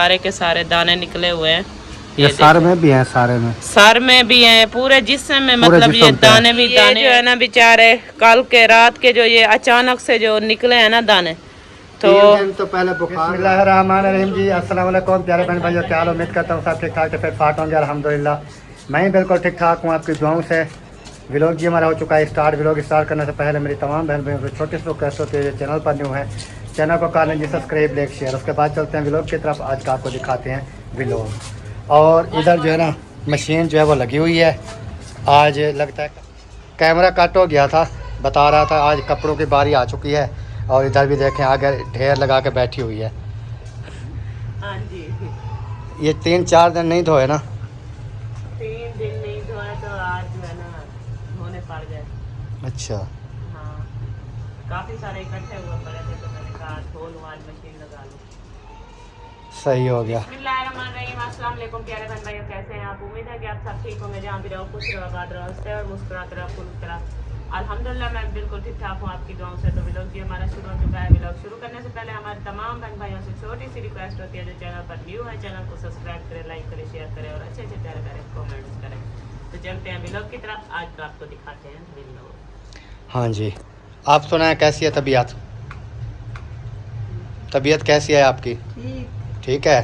सारे के सारे दाने निकले हुए हैं। ये सर में भी है, सारे में सर में भी है, पूरे जिस्म में, मतलब ये दाने भी दाने जो है ना बेचारे कल के रात के जो ये अचानक से जो निकले हैं ना दाने, तो पहले बुखार। बिस्मिल्लाहिर्रहमानिर्रहीम जी, अस्सलाम वालेकुम प्यारे बहन भाइयों, क्या हाल, उम्मीद करता हूँ सब ठीक ठाक फिर फाट होंगे अल्हम्दुलिल्लाह। मैं बिल्कुल ठीक ठाक हूँ आपकी दुआओं से। व्लॉग जी हमारा हो चुका है स्टार्ट। व्लॉग स्टार्ट करने से पहले मेरी तमाम बहन भाइयों को छोटे से रिक्वेस्ट होती है, चैनल पर न्यू है चैनल को कर लीजिए सब्सक्राइब, लाइक, शेयर। उसके बाद चलते हैं व्लॉग की तरफ। आज का आपको दिखाते हैं व्लॉग। और इधर जो है ना मशीन जो है वो लगी हुई है। आज लगता है कैमरा कट हो गया था, बता रहा था। आज कपड़ों की बारी आ चुकी है और इधर भी देखें आगे ढेर लगा के बैठी हुई है। हाँ जी, ये 3-4 दिन नहीं धोए ना, 3 दिन नहीं धोए तो आज जो है ना धोने पड़ गए। अच्छा, हाँ, काफी सारे इकट्ठे हुए पड़े थे तो मैंने कहा धो लूँ, आज मशीन लगा लूँ। सही हो गया। बिस्मिल्लाहिर्रहमानिर्रहीम, अस्सलाम वालेकुम प्यारे बहन भाइयों, कैसे हैं आप? उम्मीद है कि आप सब ठीक होंगे, जहाँ भी रहो खुश रहो, आबाद रहो, हंसते और मुस्कुराते रहो, फुल तरह। अल्हम्दुलिल्लाह मैं बिल्कुल ठीक ठाक हूँ आपकी दुआओं से। तो व्लॉग भी हमारा शुरू हो चुका है। व्लॉग शुरू करने से पहले हमारे तमाम बहन भाइयों से छोटी सी रिक्वेस्ट होती है, जो चैनल पर न्यू है चैनल को सब्सक्राइब करें, लाइक करें, शेयर करें और अच्छे अच्छे प्यारे प्यारे कमेंट्स करें। तो चलते हैं व्लॉग की तरफ। आज का आपको दिखाते हैं व्लॉग। हाँ जी, आप सुनाएं कैसी है तबीयत? तबीयत कैसी है आपकी? ठीक है,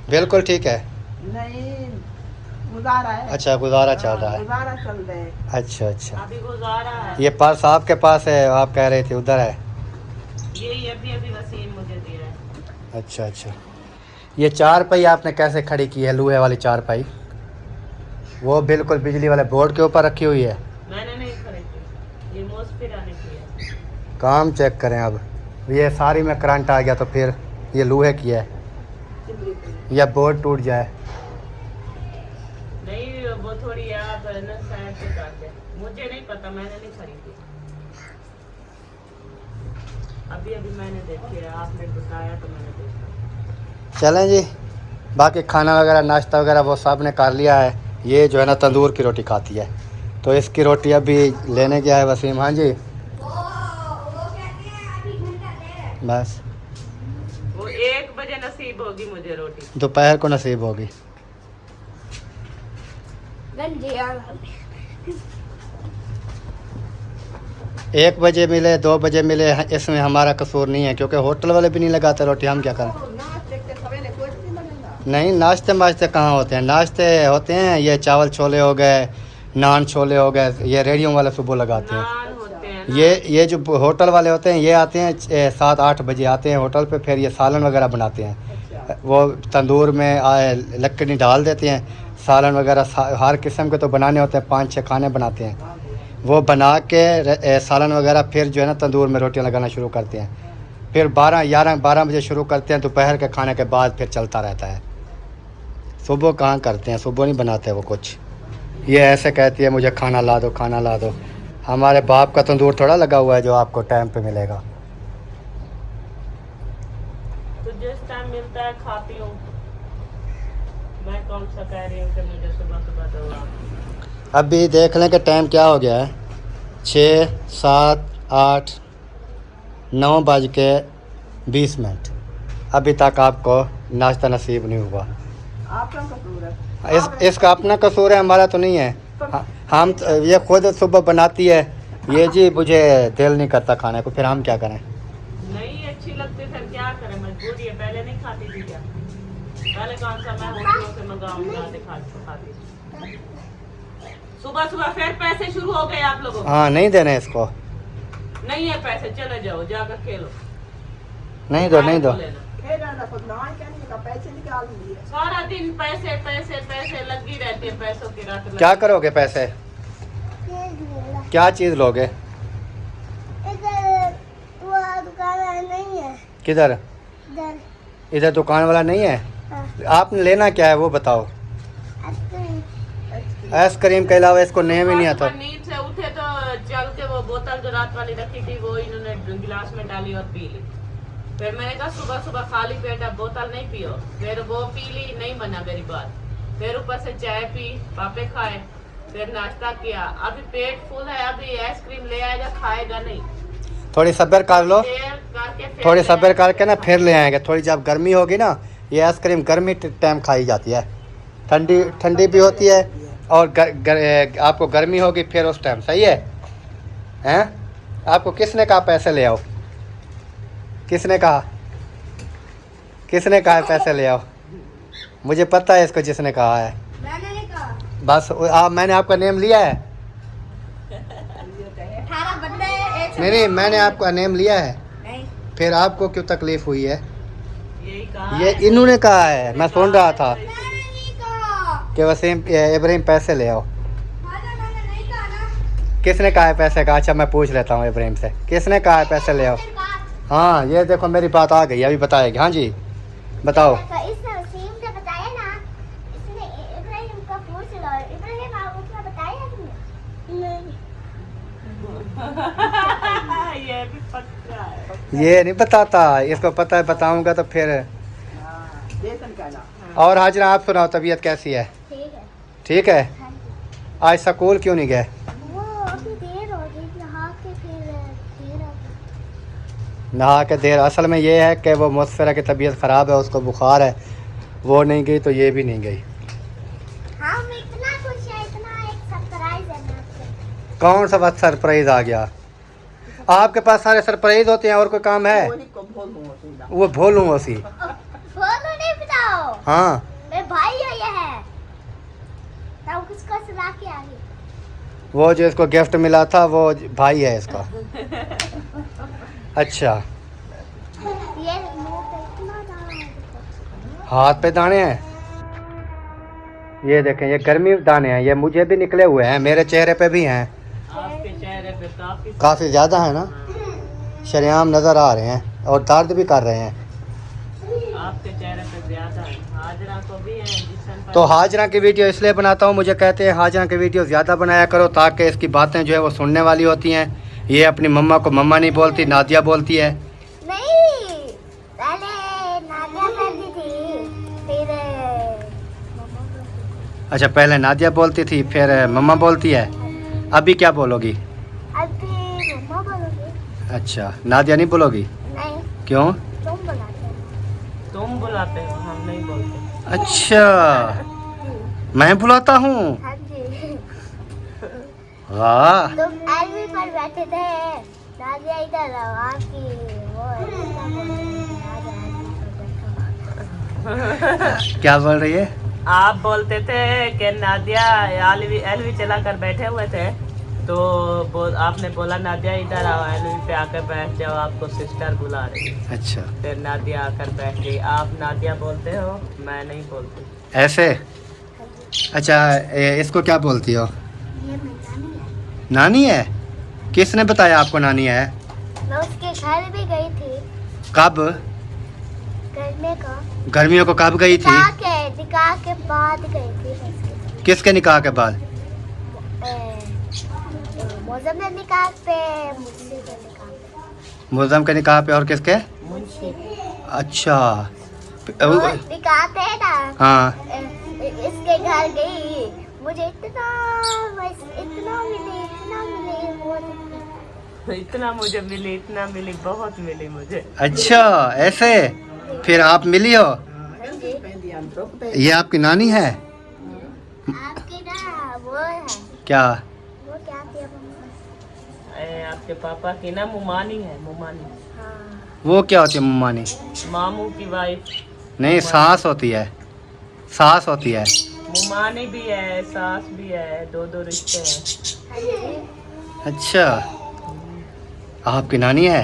बिल्कुल ठीक है। नहीं, गुजारा है। अच्छा, गुजारा चल रहा है। गुजारा चल रहा है। अच्छा अच्छा, अभी गुजारा है। ये पर्स आपके पास है, आप कह रहे थे उधर है। ये अभी वसीम मुझे दिया है। अच्छा अच्छा, ये चारपाई आपने कैसे खड़ी की है? लोहे वाली चारपाई वो बिल्कुल बिजली वाले बोर्ड के ऊपर रखी हुई है। मैंने नहीं खरीदी, ये मोस्फिर आने की है। काम चेक करें। अब ये सारी में करंट आ गया तो फिर ये लोहे की है या बोर्ड टूट जाए। नहीं, वो थोड़ी आप ना साइड से काट दे, मुझे नहीं पता, मैंने नहीं खरीदी। अभी मैंने देखी है, आपने बताया तो मैंने देखा। चलें जी, बाकी खाना वगैरह नाश्ता वगैरह वो सब ने कर लिया है। ये जो है ना तंदूर की रोटी खाती है, तो इसकी रोटी अभी लेने गया है वसीम। हाँ जी, बस वो 1 बजे नसीब होगी मुझे रोटी, दोपहर को नसीब होगी। 1 बजे मिले, 2 बजे मिले, इसमें हमारा कसूर नहीं है, क्योंकि होटल वाले भी नहीं लगाते रोटी। हम क्या करें? नहीं, नाश्ते वाश्ते कहाँ होते हैं? नाश्ते होते हैं ये चावल छोले हो गए, नान छोले हो गए, ये रेडियो वाले सुबह लगाते हैं। नान होते हैं ना। ये जो होटल वाले होते हैं ये आते हैं 7-8 बजे आते हैं होटल पे, फिर ये सालन वगैरह बनाते हैं। वो तंदूर में लकड़ी डाल देते हैं, सालन वगैरह हर किस्म के तो बनाने होते हैं, 5-6 खाने बनाते हैं। वो बना के सालन वगैरह फिर जो है ना तंदूर में रोटियां लगाना शुरू करते हैं। फिर 12 बजे शुरू करते हैं, दोपहर के खाने के बाद फिर चलता रहता है। सुबह कहाँ करते हैं, सुबह नहीं बनाते वो कुछ। ये ऐसे कहती है मुझे खाना ला दो, खाना ला दो। हमारे बाप का तंदूर थोड़ा लगा हुआ है जो आपको टाइम पे मिलेगा। तो जिस टाइम मिलता है खाती हूँ मैं। कौन सा कह रही हूँ कि मुझे सुबह सुबह दो। अभी देख लें कि टाइम क्या हो गया है। 6, 7, 8, 9 बज के 20 मिनट। अभी तक आपको नाश्ता नसीब नहीं हुआ। आपका कसूर है। इसका अपना कसूर है, हमारा तो नहीं है। हम ये खुद सुबह बनाती है। ये जी मुझे दिल नहीं करता खाने को, फिर हम क्या करें? नहीं अच्छी लगती फिर क्या करें, मजबूरी है। पहले नहीं खाती थी क्या? पहले कौन सा मैं होटलों से मंगाऊंगा खाती। सुबह सुबह फिर पैसे शुरू हो गए आप लोगों को। हाँ, नहीं देने इसको। नहीं है पैसे, चले जाओ जाकर खेलो। नहीं दो, नहीं दो। पैसे निकाल लिए। सारा दिन पैसे पैसे पैसे लगी रहती है, पैसों की रात। क्या करोगे पैसे? क्या चीज़ लोगे? नहीं है। किधर? इधर दुकान वाला नहीं है। आपने लेना क्या है वो बताओ। आइसक्रीम के अलावा इसको नेम ही नहीं आता। नींद से उठे तो चल के वो बोतल जो रात वाली रखी थी वो इन्होंने गिलास में डाली और पी ली। फिर मैंने कहा सुबह सुबह खाली पेट अब बोतल नहीं पियो। फिर वो पी ली, नहीं बना मेरी बात। फिर ऊपर से चाय पी, पापे खाए, फिर नाश्ता किया। अभी पेट फुल है, अभी आइसक्रीम ले आएगा, खाएगा नहीं। थोड़ी सब्र कर लो, थोड़ी सब्र करके ना फिर ले आएंगे। थोड़ी जब गर्मी होगी ना ये आइसक्रीम गर्मी टाइम खाई जाती है, ठंडी ठंडी भी होती है और आपको गर्मी होगी फिर उस टाइम। सही है हैं? आपको किसने कहा पैसे ले आओ? किसने कहा? किसने कहा है पैसे ले आओ? मुझे पता है इसको जिसने कहा है। मैंने नहीं कहा। बस मैंने आपका नेम लिया है। 18 बंदे एक नहीं मैंने आपका नेम लिया है, नहीं। फिर आपको क्यों तकलीफ हुई है? यही कहा ये इन्होंने कहा है, मैं सुन रहा था मैंने नहीं कहा। कि वसीम इब्राहिम पैसे ले आओ। मैंने नहीं कहा ना। किसने कहा है पैसे का? अच्छा मैं पूछ लेता हूँ इब्राहिम से, किसने कहा है पैसे ले आओ? हाँ ये देखो मेरी बात आ गई, अभी बताएगी। हाँ जी बताओ। इसने वसीम ने बताया ना, इसने इब्राहिम का पूछ लो। इब्राहिम आप उसने बताया तुमने? नहीं। ये भी पक्का है। ये नहीं बताता, इसको पता है, बताऊंगा तो फिर। जैसन कहना। और हाजरा आप सुनाओ, तबीयत कैसी है? ठीक है। ठीक है। हाँ जी। आज स्कूल क्यों नहीं गए? वो अभी देर हो गई, नहा के फिर देर हो गई। नहा के देर, असल में ये है कि वो मुसफिरा की तबीयत ख़राब है, उसको बुखार है, वो नहीं गई तो ये भी नहीं गई। हम इतना खुश है, इतना एक सरप्राइज है ना आपसे। कौन सा बस सरप्राइज आ गया? आपके पास सारे सरप्राइज होते हैं और कोई काम है? वो भोलूँ उसी। बोलो नहीं बताओ। हाँ मेरे भाई है ये है। तब किसको सुना के आ गई। वो जो इसको गिफ्ट मिला था वो भाई है इसका। अच्छा ये मुंह पे इतना दाना है देखो। हाथ पे दाने हैं, ये देखें, ये गर्मी दाने हैं, ये मुझे भी निकले हुए हैं, मेरे चेहरे पे भी हैं, आपके चेहरे पे काफ़ी ज़्यादा है ना, शरेआम नज़र आ रहे हैं और दर्द भी कर रहे हैं। आपके चेहरे पे ज्यादा है। हाजरा को भी है जिस्म पर। तो हाजरा की वीडियो इसलिए बनाता हूँ, मुझे कहते हैं हाजरा की वीडियो ज़्यादा बनाया करो ताकि इसकी बातें जो है वो सुनने वाली होती हैं। ये अपनी मम्मा को मम्मा नहीं बोलती, नादिया बोलती है। नहीं, पहले नादिया करती थी, फिर मम्मा बोलती। अच्छा पहले नादिया बोलती थी फिर मम्मा बोलती है, अभी क्या बोलोगी? अभी मम्मा बोलोगी। अच्छा नादिया नहीं बोलोगी? नहीं, क्यों? तुम बुलाते हो। तुम बुलाते हो, हम नहीं बोलते। अच्छा मैं बुलाता हूँ? हाँ जी। वाह तुम एलवी पर बैठे थे, नादिया इधर आओ, आपकी वो है, क्या बोल रही है, नादिया एलवी पर बैठो। क्या बोल रही है? आप बोलते थे कि नादिया एलवी चला कर बैठे हुए थे, तो आपने बोला नादिया इधर आओ, एलवी पे आकर बैठ जाओ, आपको सिस्टर बुला रही है। अच्छा फिर नादिया आकर बैठ गई। आप नादिया बोलते हो, मैं नहीं बोलती। ऐसे? अच्छा इसको क्या बोलती हो? ये मेरी नानी है। नानी है? किसने बताया आपको नानी है? मैं उसके घर भी गई थी, कब? करने का। गर्मियों को कब गई थी? निकाह के बाद गई थी मैं उसके घर। किसके निकाह के बाद? मौसम ने निकाह पे, मुझसे के निकाह पे। मुल्ज़म के निकाह पे और किसके? मुंशी। अच्छा वो निकाह थे ना, हाँ इसके घर गई, मुझे इतना मिली, इतना मुझे मिली, इतना मिली, बहुत मिली मुझे। अच्छा ऐसे? फिर आप मिली हो? ये आपकी नानी है? आपकी ना वो है, क्या? वो क्या थी अब आपके पापा की ना मुमानी है, मुमानी। हाँ, वो क्या होती है मम्मानी? मामू की वाइफ। नहीं सास होती है, सास होती है। मुमानी भी है, सास भी है, दो दो रिश्ते हैं। हाँ जी। अच्छा आपकी नानी है?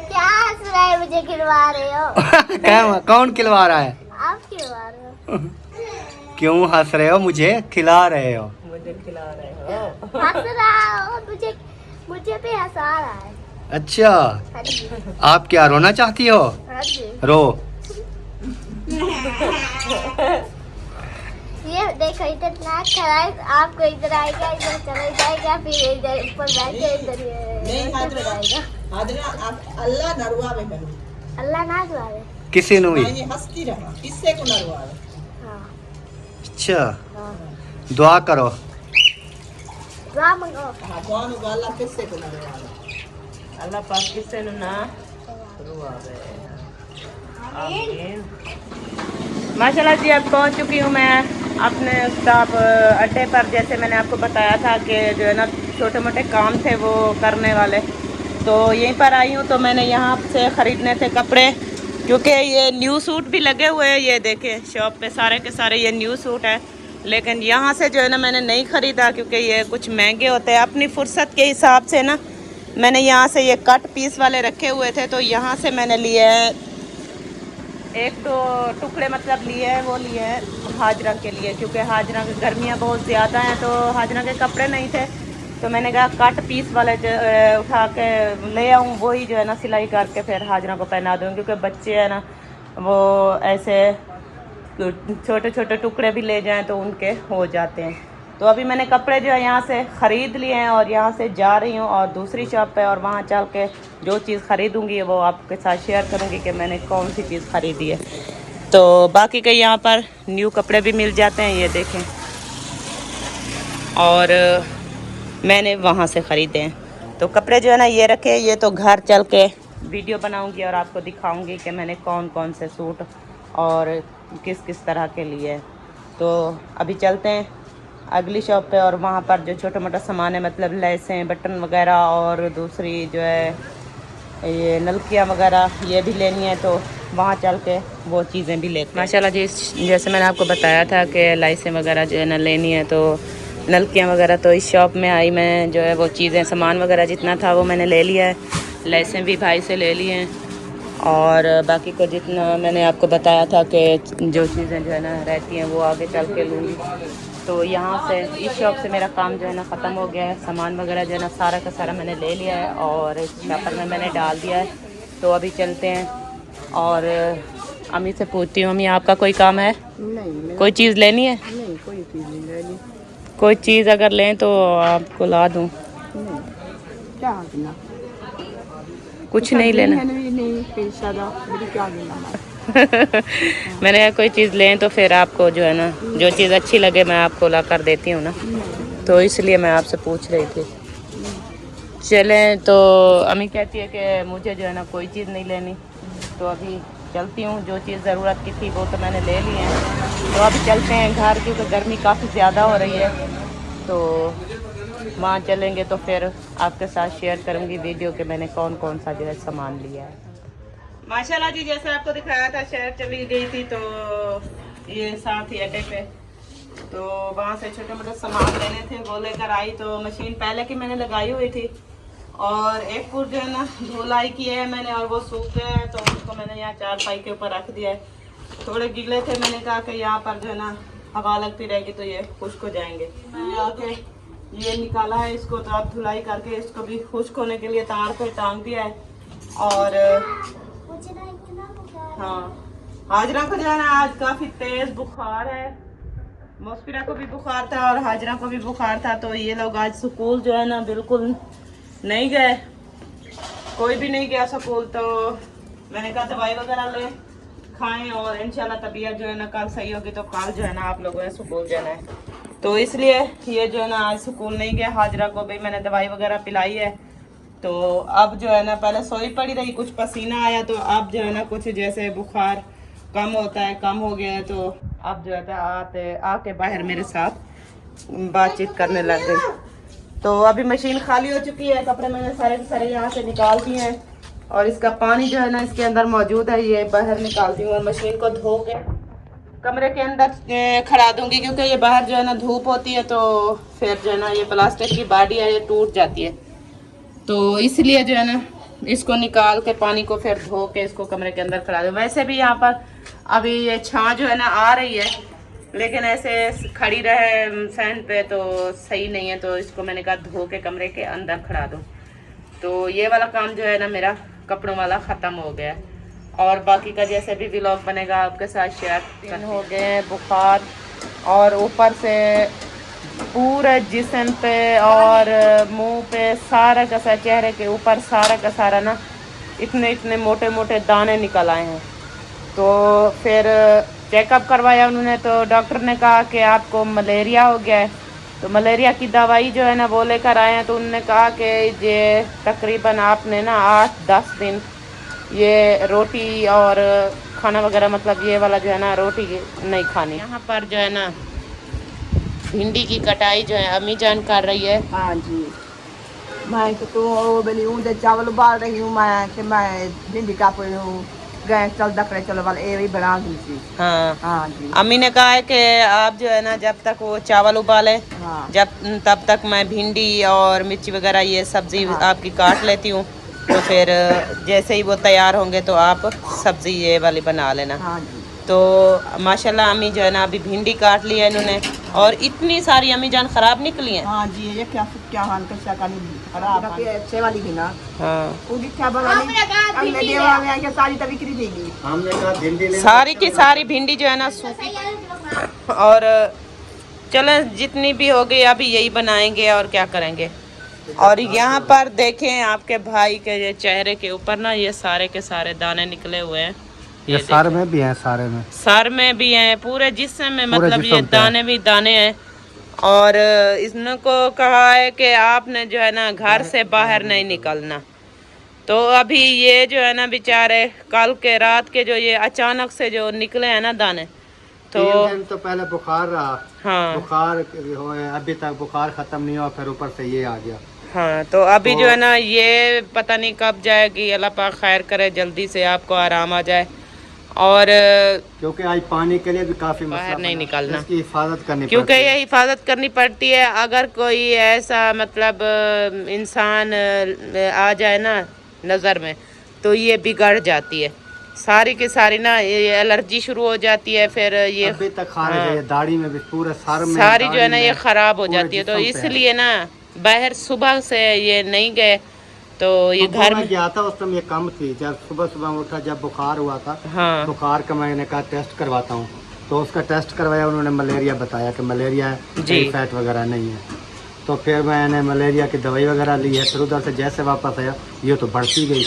क्या हंस रहे हैं, मुझे खिलवा रहे हो? कौन खिलवा रहा है? आप खिलवा रहे हो। क्यों हंस रहे हो? मुझे खिला रहे हो? मुझे खिला रहे हो। हंस रहा हो, मुझे भी हंसा रहा है। अच्छा हाँ जी। आप क्या रोना चाहती हो? हाँ जी। रो। ये देखो, इतना खड़ा है, आपको इधर आएगा, इधर चला जाएगा, फिर इधर ऊपर बैठ के इधर आएगा। अल्लाह नरवावे करू अल्लाह ना दुआवे। किसी ने हुई? मैंने हंसती रहा किससे को नरवावे। हाँ अच्छा हाँ, दुआ करो। दुआ मंगो। हाँ कौन अल्लाह किससे को नरवावे। अल्लाह पाक किसे नु ना आमीन। माशाल्लाह जी, अब पहुंच चुकी हूँ मैं अपने स्टॉप अड्डे पर। जैसे मैंने आपको बताया था कि जो है ना छोटे मोटे काम थे वो करने वाले, तो यहीं पर आई हूँ। तो मैंने यहाँ से ख़रीदने थे कपड़े, क्योंकि ये न्यू सूट भी लगे हुए हैं। ये देखें शॉप पे सारे के सारे ये न्यू सूट है, लेकिन यहाँ से जो है ना मैंने नहीं ख़रीदा क्योंकि ये कुछ महंगे होते हैं। अपनी फुर्सत के हिसाब से ना मैंने यहाँ से ये कट पीस वाले रखे हुए थे, तो यहाँ से मैंने लिए हैं एक दो टुकड़े, मतलब लिए हैं, वो लिए हैं हाजरा के लिए, क्योंकि हाजरा की गर्मियाँ बहुत ज़्यादा हैं तो हाजरा के कपड़े नहीं थे। तो मैंने कहा कट पीस वाले उठा के ले आऊँ, वही जो है ना सिलाई करके फिर हाजरा को पहना दूँ, क्योंकि बच्चे हैं ना वो ऐसे छोटे छोटे टुकड़े भी ले जाएं तो उनके हो जाते हैं। तो अभी मैंने कपड़े जो है यहाँ से ख़रीद लिए हैं और यहाँ से जा रही हूँ और दूसरी शॉप पे, और वहाँ चल के जो चीज़ ख़रीदूँगी वो आपके साथ शेयर करूँगी कि मैंने कौन सी चीज़ ख़रीदी है। तो बाकी के यहाँ पर न्यू कपड़े भी मिल जाते हैं, ये देखें, और मैंने वहाँ से ख़रीदे हैं। तो कपड़े जो है ना ये रखे, ये तो घर चल के वीडियो बनाऊँगी और आपको दिखाऊँगी कि मैंने कौन कौन से सूट और किस किस तरह के लिए। तो अभी चलते हैं अगली शॉप पे, और वहाँ पर जो छोटा मोटा सामान है, मतलब लेसें, बटन वगैरह, और दूसरी जो है ये नलकियाँ वगैरह ये भी लेनी है, तो वहाँ चल के वो चीज़ें भी लेते हैं। माशाल्लाह जी, जैसे मैंने आपको बताया था कि लाइसें वगैरह जो है ना लेनी है, तो नलकियाँ वगैरह तो इस शॉप में आई मैं, जो है वो चीज़ें सामान वगैरह जितना था वो मैंने ले लिया है। लाइसें भी भाई से ले लिए हैं, और बाकी को जितना मैंने आपको बताया था कि जो चीज़ें जो है ना रहती हैं वो आगे चल के लूँगी। तो यहाँ से इस शॉप से मेरा काम जो है ना ख़त्म हो गया है। सामान वगैरह जो है ना सारा का सारा मैंने ले लिया है और इस शॉपर में मैंने डाल दिया है। तो अभी चलते हैं और अम्मी से पूछती हूँ, अम्मी आपका कोई काम है? नहीं, कोई चीज़ लेनी है? नहीं कोई चीज़ नहीं लेनी। कोई चीज़ अगर लें तो आपको ला दूँ? नहीं, क्या करना, कुछ नहीं लेना? नहीं पैसा दा, क्या लेना। मैंने कहा कोई चीज़ लें तो फिर आपको जो है ना जो चीज़ अच्छी लगे मैं आपको ला कर देती हूँ ना, तो इसलिए मैं आपसे पूछ रही थी। चलें, तो अम्मी कहती है कि मुझे जो है ना कोई चीज़ नहीं लेनी, तो अभी चलती हूँ। जो चीज़ ज़रूरत की थी वो तो मैंने ले ली है, तो अभी चलते हैं घर, क्योंकि गर्मी काफ़ी ज़्यादा हो रही है। तो वहाँ चलेंगे तो फिर आपके साथ शेयर करूँगी वीडियो कि मैंने कौन कौन सा जो है सामान लिया है। माशाल्लाह जी, जैसे आपको दिखाया था शहर चली गई थी, तो ये साथ ही अड्डे पे, तो वहाँ से छोटे मोटे सामान लेने थे वो लेकर आई। तो मशीन पहले की मैंने लगाई हुई थी, और एक फुट जो है ना धुलाई की है मैंने, और वो सूख गए हैं, तो उसको मैंने यहाँ चारपाई के ऊपर रख दिया है। थोड़े गीले थे, मैंने कहा कि यहाँ पर जो है ना हवा लगती रहेगी तो ये खुश्क हो जाएंगे। आके ये निकाला है इसको, तो अब धुलाई करके इसको भी खुश्क होने के लिए तार पे टांग दिया है। और हाँ, हाजरा को जो है ना आज काफ़ी तेज़ बुखार है, मौसफिरा को भी बुखार था और हाजरा को भी बुखार था। तो ये लोग आज स्कूल जो है ना बिल्कुल नहीं गए, कोई भी नहीं गया स्कूल। तो मैंने कहा दवाई वगैरह ले खाएं, और इंशाल्लाह तबीयत जो है ना कल सही होगी तो कल जो है ना आप लोगों ने स्कूल जाना है। तो इसलिए ये जो है ना आज स्कूल नहीं गया। हाजरा को भी मैंने दवाई वगैरह पिलाई है, तो अब जो है ना पहले सोई पड़ी रही, कुछ पसीना आया, तो अब जो है ना कुछ जैसे बुखार कम होता है, कम हो गया है। तो अब जो है आके बाहर मेरे साथ बातचीत करने लग गई। तो अभी मशीन खाली हो चुकी है, कपड़े मैंने सारे के सारे यहाँ से निकाल दिए हैं, और इसका पानी जो है ना इसके अंदर मौजूद है, ये बाहर निकालती हूँ और मशीन को धो के कमरे के अंदर खड़ा दूंगी, क्योंकि ये बाहर जो है ना धूप होती है, तो फिर जो है ना ये प्लास्टिक की बॉडी है ये टूट जाती है। तो इसलिए जो है ना इसको निकाल के पानी को फिर धो के इसको कमरे के अंदर खड़ा दूँ। वैसे भी यहाँ पर अभी ये छाँ जो है ना आ रही है, लेकिन ऐसे खड़ी रहे फैन पे तो सही नहीं है, तो इसको मैंने कहा धो के कमरे के अंदर खड़ा दूँ। तो ये वाला काम जो है ना मेरा कपड़ों वाला ख़त्म हो गया है, और बाकी का जैसे भी व्लॉग बनेगा आपके साथ शेयर। हो गए हैं बुखार, और ऊपर से पूरे जिस्म पे और मुंह पे सारा का सारा, चेहरे के ऊपर सारा का सारा ना इतने इतने मोटे मोटे दाने निकल आए हैं। तो फिर चेकअप करवाया उन्होंने, तो डॉक्टर ने कहा कि आपको मलेरिया हो गया है। तो मलेरिया की दवाई जो है ना वो लेकर आए हैं, तो उन्होंने कहा कि ये तकरीबन आपने ना 8-10 दिन ये रोटी और खाना वगैरह, मतलब ये वाला जो है ना रोटी नहीं खानी। यहाँ पर जो है ना भिंडी की कटाई जो है अम्मी जान कर रही है। हाँ जी, मैं तो वो बली हूँ चावल उबाल रही हूँ मैं कि मैं भिंडी काट रही हूँ। गैस चल दखड़े चलो वाले ये भी बना दी थी। हाँ हाँ जी, अम्मी ने कहा है कि आप जो है ना जब तक वो चावल उबाले हाँ तब तक मैं भिंडी और मिर्ची वगैरह ये सब्जी हाँ। आपकी काट लेती हूँ। तो फिर जैसे ही वो तैयार होंगे तो आप सब्जी ये वाली बना लेना। हाँ जी। तो माशाल्लाह अम्मी जो है ना अभी भिंडी काट ली है इन्होंने, और इतनी सारी अम्मी जान खराब निकली हैं। हाँ जी, ये क्या हाल कैसा करनी खराब अच्छे वाली थी ना। हाँ पूरी क्या बनानी हमने देवा में आके सारी तभी बिक्री देगी। हमने कहा भिंडी ले सारी की सारी भिंडी जो है ना सूखी, और चलो जितनी भी हो गई अभी यही बनाएंगे और क्या करेंगे। और यहाँ पर देखें आपके भाई के ये चेहरे के ऊपर ना ये सारे के सारे दाने निकले हुए हैं। ये सर में भी हैं, सारे में सर में भी हैं, पूरे जिस्म में, पूरे मतलब जिस्म ये पे है। दाने भी दाने हैं। और इसको कहा है कि आपने जो है ना घर से बाहर नहीं निकलना। तो अभी ये जो है ना बेचारे कल के रात के जो ये अचानक से जो निकले हैं ना दाने, तो 3 दिन तो पहले बुखार रहा। हाँ बुखार हो अभी तक बुखार खत्म नहीं हुआ, फिर ऊपर से ये आ गया। हाँ तो अभी जो है ना ये पता नहीं कब जाएगी। अल्लाह पाक खैर करे, जल्दी से आपको आराम आ जाए। और क्योंकि आज पानी के लिए भी काफी बाहर मसला नहीं बना। निकलना। इसकी हिफाजत करनी क्योंकि पड़ती ये है। हिफाजत करनी पड़ती है। अगर कोई ऐसा मतलब इंसान आ जाए ना नज़र में तो ये बिगड़ जाती है सारी की सारी ना, ये एलर्जी शुरू हो जाती है। फिर ये अभी तक खारिश है, हाँ। ये दाढ़ी में भी, पूरे सर में, सारी जो है दाढ़ी ना ये में, खराब हो पूरे जाती है। तो जिस्म पे है। इसलिए ना बाहर सुबह से ये नहीं गए, तो ये सुबह घर मैं में गया था, उस टाइम ये कम थी। जब सुबह सुबह उठा, जब बुखार हुआ था, हाँ बुखार का मैंने कहा टेस्ट करवाता हूँ। तो उसका टेस्ट करवाया, उन्होंने मलेरिया बताया कि मलेरिया है, जी। टाइफाइड वगैरह नहीं है। तो फिर मैंने मलेरिया की दवाई वगैरह ली है। फिर उधर से जैसे वापस आया ये तो बढ़ती गई।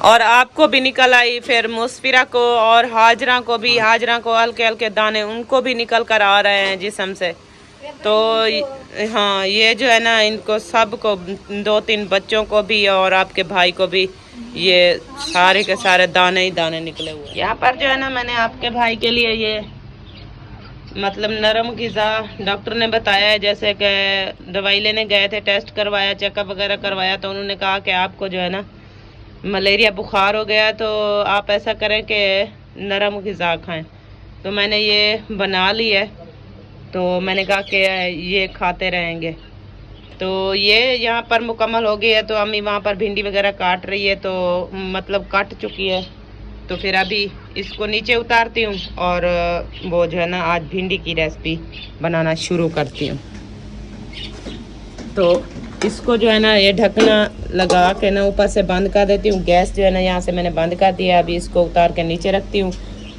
और आपको भी निकल आई, फिर मुस्फिरा को और हाजरा को भी, हाजरा को हल्के हल्के दाने उनको भी निकल कर आ रहे हैं जिस्म से। तो हाँ ये जो है ना इनको सबको, 2-3 बच्चों को भी और आपके भाई को भी ये सारे के सारे दाने ही दाने निकले हुए। यहाँ पर जो है ना मैंने आपके भाई के लिए ये मतलब नरम ग़िज़ा डॉक्टर ने बताया है। जैसे कि दवाई लेने गए थे, टेस्ट करवाया, चेकअप वगैरह करवाया, तो उन्होंने कहा कि आपको जो है ना मलेरिया बुखार हो गया, तो आप ऐसा करें कि नरम ग़िज़ा खाएं। तो मैंने ये बना ली है, तो मैंने कहा कि ये खाते रहेंगे। तो ये यहाँ पर मुकम्मल हो गई है। तो अम्मी वहाँ पर भिंडी वगैरह काट रही है, तो मतलब कट चुकी है। तो फिर अभी इसको नीचे उतारती हूँ और वो जो है ना आज भिंडी की रेसिपी बनाना शुरू करती हूँ। तो इसको जो है ना ये ढकना लगा के ना ऊपर से बंद कर देती हूँ। गैस जो है ना यहाँ से मैंने बंद कर दिया। अभी इसको उतार के नीचे रखती हूँ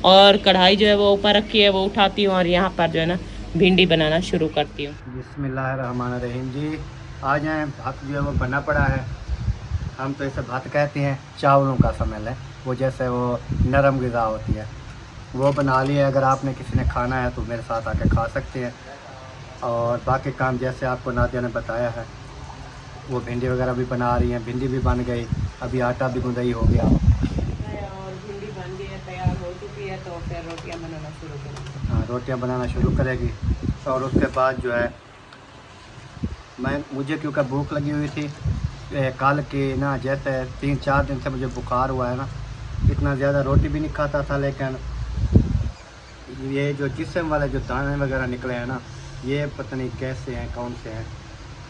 और कढ़ाई जो है वो ऊपर रखी है वो उठाती हूँ और यहाँ पर जो है ना भिंडी बनाना शुरू करती हूँ। बिस्मिल्लाहिर्रहमानिर्रहीम जी। आज यहाँ भात जो है वो बना पड़ा है। हम तो इसे भात कहते हैं, चावलों का समल है वो, जैसे वो नरम ग़िज़ा होती है वो बना ली है। अगर आपने किसी ने खाना है तो मेरे साथ आके खा सकते हैं। और बाकी काम जैसे आपको नादिया ने बताया है, वो भिंडी वगैरह भी बना रही हैं। भिंडी भी बन गई, अभी आटा भी गुंदई हो गया और भिंडी बन गई है, तैयार हो चुकी है। तो फिर रोटियाँ बनाना शुरू करेंगे। हाँ, रोटियां बनाना शुरू करेगी। और उसके बाद जो है मुझे क्योंकि भूख लगी हुई थी कल की ना, जैसे 3-4 दिन से मुझे बुखार हुआ है ना, इतना ज़्यादा रोटी भी नहीं खाता था। लेकिन ये जो जिस्म वाले जो दाने वगैरह निकले हैं ना, ये पता नहीं कैसे हैं, कौन से हैं,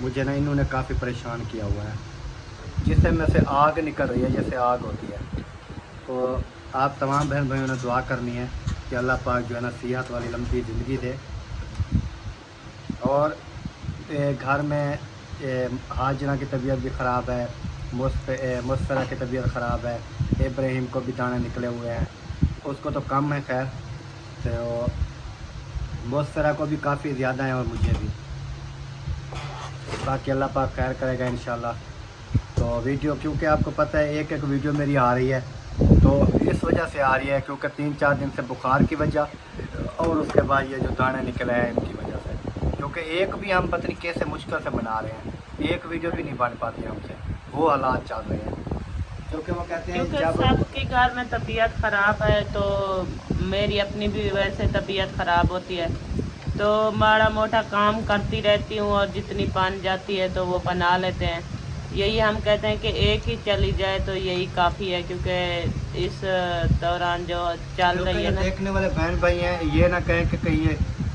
मुझे ना इन्होंने काफ़ी परेशान किया हुआ है। जिससे में से आग निकल रही है, जैसे आग होती है। तो आप तमाम बहन भाइयों ने दुआ करनी है कि अल्लाह पाक जो है ना सेहत वाली लंबी ज़िंदगी दे। और घर में हाजरा की तबीयत भी ख़राब है, मुस्फरा की तबीयत ख़राब है, इब्राहिम को भी दाने निकले हुए हैं, उसको तो कम है खैर, तो मुस्फरा को भी काफ़ी ज़्यादा है और मुझे भी। बाकी अल्लाह पाक खैर करेगा इंशाल्लाह। तो वीडियो क्योंकि आपको पता है एक एक वीडियो मेरी आ रही है, तो इस वजह से आ रही है क्योंकि 3-4 दिन से बुखार की वजह और उसके बाद ये जो दाने निकले हैं इनकी वजह से। क्योंकि एक भी हम पता नहीं कैसे मुश्किल से बना रहे हैं, एक वीडियो भी नहीं बन पाती हमसे, वो हालात चल रहे हैं। क्योंकि वो कहते हैं क्योंकि जब सबके घर में तबीयत ख़राब है, तो मेरी अपनी भी वैसे तबीयत ख़राब होती है, तो माड़ा मोटा काम करती रहती हूँ और जितनी बन जाती है तो वो बना लेते हैं। यही हम कहते हैं कि एक ही चली जाए तो यही काफ़ी है, क्योंकि इस दौरान जो चल रही है ना, देखने वाले बहन भाई हैं ये ना कहें कि कहीं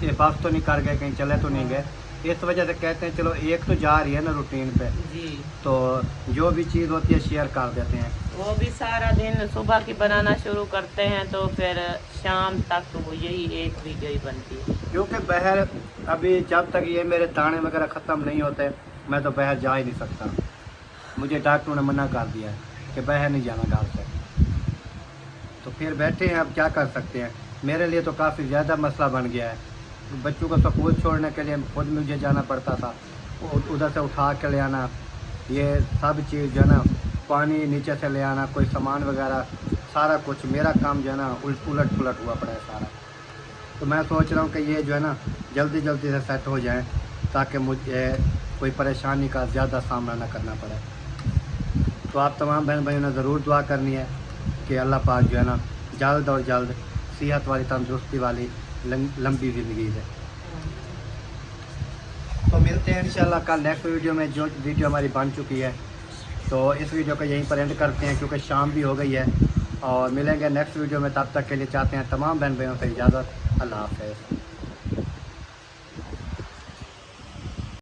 ये बस तो नहीं कर गए, कहीं चले तो नहीं गए, इस वजह से कहते हैं चलो एक तो जा रही है ना रूटीन पे, जी तो जो भी चीज़ होती है शेयर कर देते हैं। वो भी सारा दिन सुबह की बनाना शुरू करते हैं तो फिर शाम तक वो यही एक वीडियो ही बनती है। क्योंकि बाहर अभी जब तक ये मेरे दाने वगैरह ख़त्म नहीं होते मैं तो बाहर जा ही नहीं सकता। मुझे डॉक्टरों ने मना कर दिया है कि बाहर नहीं जाना घर से। तो फिर बैठे हैं, अब क्या कर सकते हैं। मेरे लिए तो काफ़ी ज़्यादा मसला बन गया है। बच्चों को स्कूल छोड़ने के लिए खुद मुझे जाना पड़ता था, उधर से उठा के ले आना, ये सब चीज़ जो है ना, पानी नीचे से ले आना, कोई सामान वगैरह, सारा कुछ मेरा काम जो है ना उलट पुलट हुआ पड़ा है सारा। तो मैं सोच रहा हूँ कि ये जो है ना जल्दी जल्दी से सेट हो जाए ताकि मुझे कोई परेशानी का ज़्यादा सामना ना करना पड़े। तो आप तमाम बहन भाइयों ने ज़रूर दुआ करनी है कि अल्लाह पाक जो है ना जल्द और जल्द सेहत वाली, तंदुरुस्ती वाली, लंबी ज़िंदगी है। तो मिलते हैं इंशाल्लाह कल नेक्स्ट वीडियो में, जो वीडियो हमारी बन चुकी है। तो इस वीडियो को यहीं पर एंड करते हैं क्योंकि शाम भी हो गई है, और मिलेंगे नेक्स्ट वीडियो में। तब तक के लिए चाहते हैं तमाम बहन भाइयों से इजाज़त। अल्लाह हाफ़िज़।